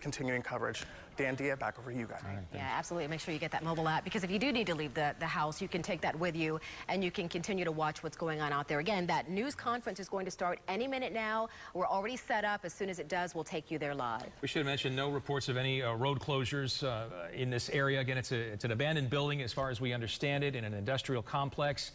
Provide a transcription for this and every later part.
continuing coverage. Dan, Dia, back over to you guys. Right, yeah, absolutely. Make sure you get that mobile app, because if you do need to leave the house, you can take that with you and you can continue to watch what's going on out there. Again, that news conference is going to start any minute now. We're already set up. As soon as it does, we'll take you there live. We should mention no reports of any road closures in this area. Again, it's an abandoned building as far as we understand it, in an industrial complex.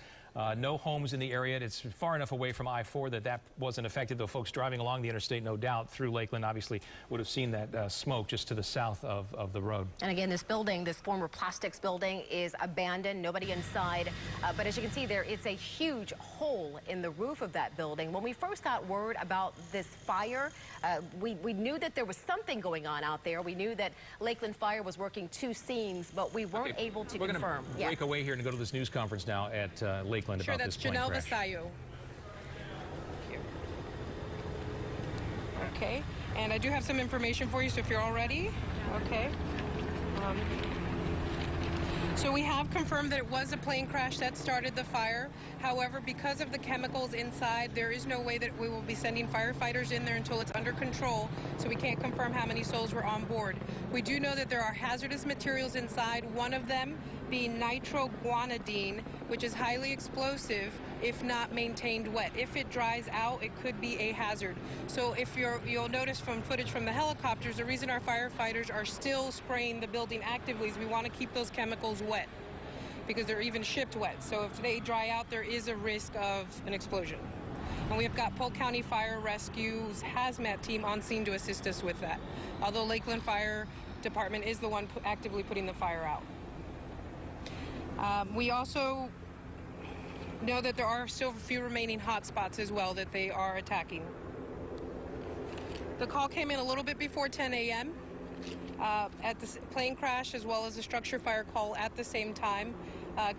No homes in the area. It's far enough away from I-4 that wasn't affected, though folks driving along the interstate, no doubt, through Lakeland obviously would have seen that smoke just to the south of the road. And again, this building, this former plastics building, is abandoned, nobody inside. But as you can see there, it's a huge hole in the roof of that building. When we first got word about this fire, we knew that there was something going on out there. We knew that Lakeland Fire was working two scenes, but we weren't able to confirm. We're going to break away here and go to this news conference now at Lakeland about this plane Janelle crash. Vasallo. Okay, and I do have some information for you, so if you're all ready. Okay. So we have confirmed that it was a plane crash that started the fire. However, because of the chemicals inside, there is no way that we will be sending firefighters in there until it's under control, so we can't confirm how many souls were on board. We do know that there are hazardous materials inside, one of them being nitroguanidine, which is highly explosive if not maintained wet. If it dries out, it could be a hazard. So if you'll notice from footage from the helicopters, the reason our firefighters are still spraying the building actively is we want to keep those chemicals wet, because they're even shipped wet. So if they dry out, there is a risk of an explosion. And we've got Polk County Fire Rescue's hazmat team on scene to assist us with that, although Lakeland Fire Department is the one actively putting the fire out. We also know that there are still a few remaining hot spots as well that they are attacking. The call came in a little bit before 10 a.m. At the plane crash, as well as the structure fire call at the same time.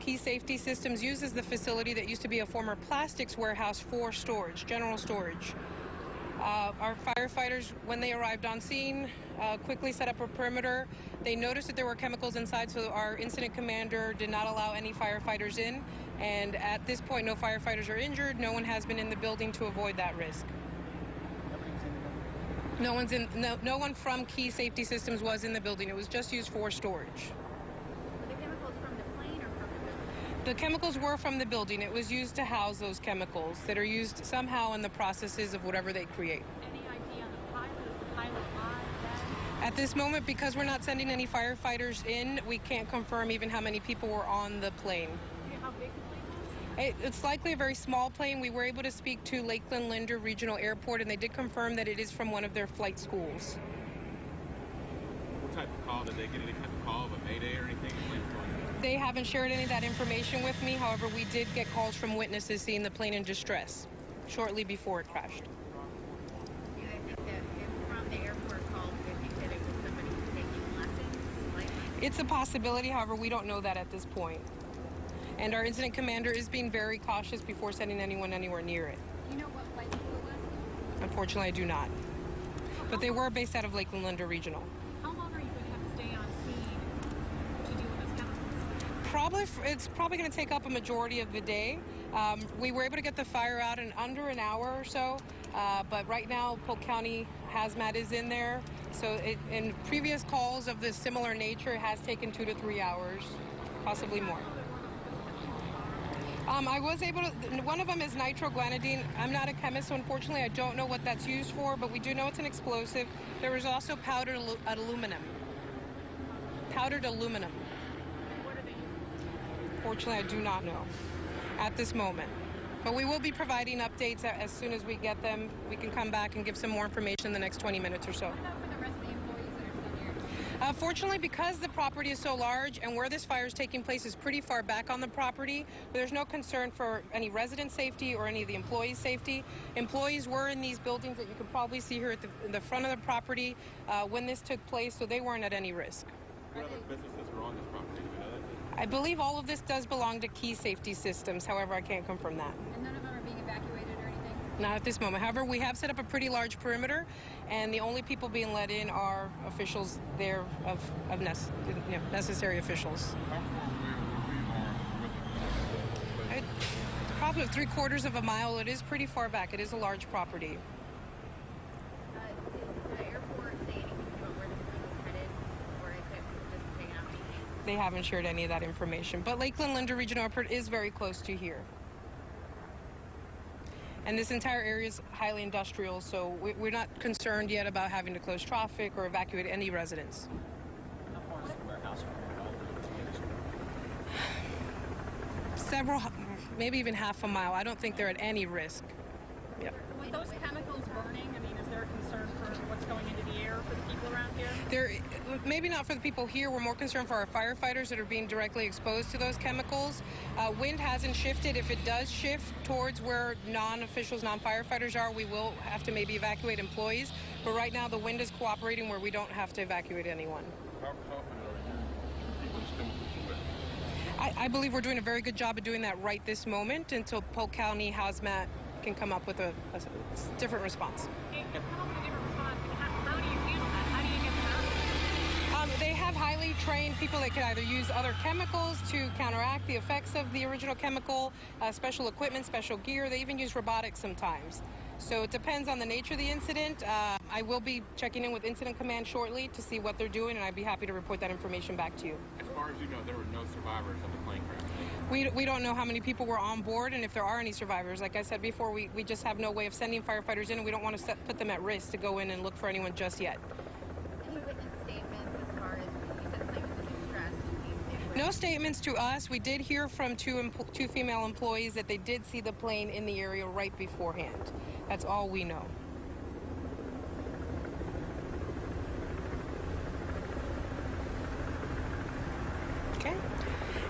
Key Safety Systems uses the facility that used to be a former plastics warehouse for storage, general storage. Our firefighters, when they arrived on scene, quickly set up a perimeter. They noticed that there were chemicals inside, so our incident commander did not allow any firefighters in. And at this point, no firefighters are injured. No one has been in the building to avoid that risk. No one from Key Safety Systems was in the building. It was just used for storage. Were the chemicals from the plane or from the building? The chemicals were from the building. It was used to house those chemicals that are used somehow in the processes of whatever they create. Any idea on the pilot? Was the pilot live? At this moment, because we're not sending any firefighters in, we can't confirm even how many people were on the plane. How big the plane was? It's likely a very small plane. We were able to speak to Lakeland Linder Regional Airport, and they did confirm that it is from one of their flight schools. What type of call? Did they get any type of call of a mayday or anything? They haven't shared any of that information with me. However, we did get calls from witnesses seeing the plane in distress shortly before it crashed. Do they think that if from the airport call, do they think that it was somebody taking lessons? It's a possibility. However, we don't know that at this point. And our incident commander is being very cautious before sending anyone anywhere near it. Do you know what flight school it was? Unfortunately, I do not. But they were based out of Lakeland Linder Regional. How long are you going to have to stay on scene to deal with those chemicals? It's probably going to take up a majority of the day. We were able to get the fire out in under an hour or so, but right now Polk County Hazmat is in there. So in previous calls of this similar nature, it has taken 2 to 3 hours, possibly more. I was able to, one of them is nitroguanidine. I'm not a chemist, so unfortunately I don't know what that's used for, but we do know it's an explosive. There was also powdered aluminum. Powdered aluminum. What are they using? Fortunately, I do not know at this moment. But we will be providing updates as soon as we get them. We can come back and give some more information in the next 20 minutes or so. What about for the rest of the employees that are still here? Fortunately, because the property is so large and where this fire is taking place is pretty far back on the property, there's no concern for any resident safety or any of the employees' safety. Employees were in these buildings that you can probably see here at the front of the property when this took place, so they weren't at any risk. What other businesses were on this property? Do we know that? I believe all of this does belong to Key Safety Systems. However, I can't confirm that. And none of them are being evacuated or anything? Not at this moment. However, we have set up a pretty large perimeter, and the only people being let in are officials there of necessary officials. Probably 3/4 of a mile. It is pretty far back. It is a large property. Did the airport say anything about where the They haven't shared any of that information. But Lakeland Linder Regional Airport is very close to here. And this entire area is highly industrial, so we're not concerned yet about having to close traffic or evacuate any residents. Several, maybe even half a mile. I don't think they're at any risk. Yep. With those chemicals burning, I mean, is there a concern for what's going into the air for the people around here? Maybe not for the people here. We're more concerned for our firefighters that are being directly exposed to those chemicals. Wind hasn't shifted. If it does shift towards where non-officials, non-firefighters are, we will have to maybe evacuate employees. But right now, the wind is cooperating where we don't have to evacuate anyone. How confident are you people just coming through the way? I believe we're doing a very good job of doing that right this moment until Polk County Hazmat can come up with a different response. If come up with a different response, how do you handle that? How do you get them out? They have highly trained people that can either use other chemicals to counteract the effects of the original chemical, special equipment, special gear. They even use robotics sometimes. So it depends on the nature of the incident. I will be checking in with Incident Command shortly to see what they're doing, and I'd be happy to report that information back to you. As far as you know, there were no survivors of the plane crash. We don't know how many people were on board and if there are any survivors. Like I said before, we just have no way of sending firefighters in, and we don't want to put them at risk to go in and look for anyone just yet. Any witness statements as far as you said plane was in distress? No statements to us. We did hear from two female employees that they did see the plane in the area right beforehand. That's all we know. Okay.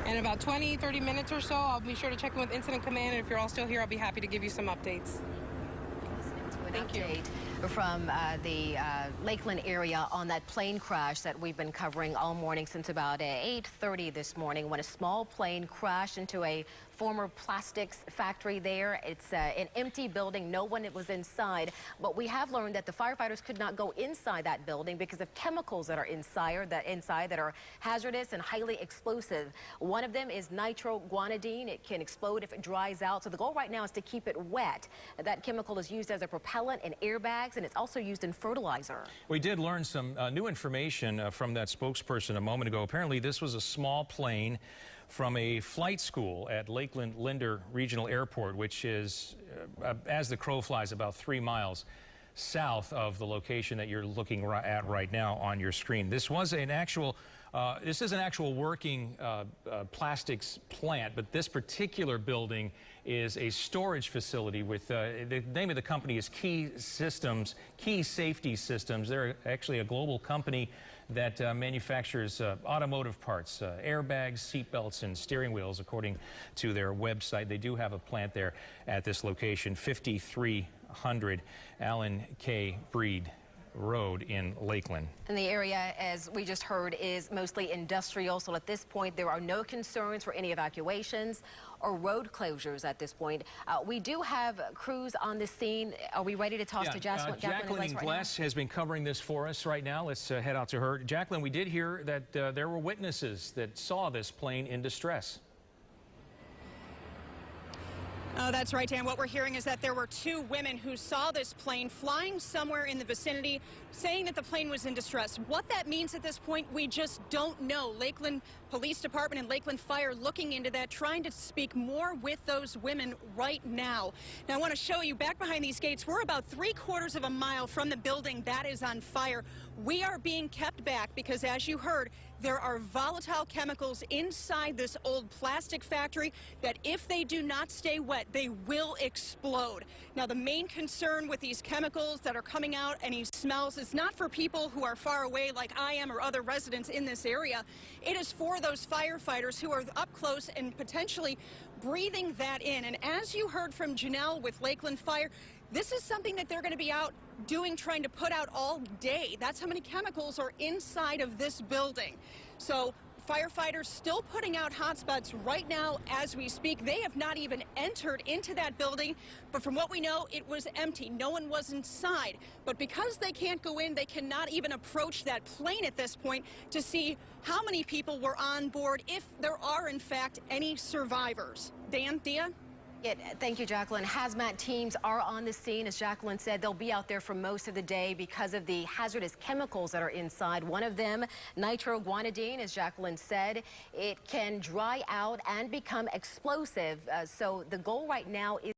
In about 20-30 minutes or so, I'll be sure to check in with Incident Command, and if you're all still here, I'll be happy to give you some updates. Thank you. From the Lakeland area on that plane crash that we've been covering all morning since about 8:30 this morning, when a small plane crashed into a former plastics factory there. It's an empty building. No one was inside. But we have learned that the firefighters could not go inside that building because of chemicals that are inside that are hazardous and highly explosive. One of them is nitroguanidine. It can explode if it dries out. So the goal right now is to keep it wet. That chemical is used as a propellant in airbags, and it's also used in fertilizer. We did learn some new information from that spokesperson a moment ago. Apparently, this was a small plane from a flight school at Lakeland Linder Regional Airport, which is, as the crow flies, about 3 miles south of the location that you're looking at right now on your screen. This was an actual, this is an actual working plastics plant, but this particular building is a storage facility with, the name of the company is Key Safety Systems. They're actually a global company that manufactures automotive parts, airbags, seatbelts, and steering wheels, according to their website. They do have a plant there at this location, 5300 Allen K. Breed Road in Lakeland. And the area, as we just heard, is mostly industrial. So at this point, there are no concerns for any evacuations or road closures at this point. We do have crews on the scene. Are we ready to toss to Jacqueline? Jacqueline Gless has been covering this for us right now. Let's head out to her. Jacqueline, we did hear that there were witnesses that saw this plane in distress. Oh, that's right, Dan. What we're hearing is that there were 2 women who saw this plane flying somewhere in the vicinity, saying that the plane was in distress. What that means at this point, we just don't know. Lakeland Police Department and Lakeland Fire looking into that, trying to speak more with those women right now. Now, I want to show you back behind these gates. We're about 3/4 of a mile from the building that is on fire. We are being kept back because, as you heard, there are volatile chemicals inside this old plastic factory that if they do not stay wet, they will explode. Now, the main concern with these chemicals that are coming out, any smells, is not for people who are far away like I am or other residents in this area. It is for those firefighters who are up close and potentially breathing that in. And as you heard from Janelle with Lakeland Fire, this is something that they're going to be out doing, trying to put out all day. That's how many chemicals are inside of this building. So firefighters still putting out hotspots right now as we speak. They have not even entered into that building, but from what we know, it was empty. No one was inside. But because they can't go in, they cannot even approach that plane at this point to see how many people were on board, if there are, in fact, any survivors. Dan, Dia? Yeah, thank you, Jacqueline. Hazmat teams are on the scene. As Jacqueline said, they'll be out there for most of the day because of the hazardous chemicals that are inside. One of them, nitroguanidine, as Jacqueline said, it can dry out and become explosive. So the goal right now is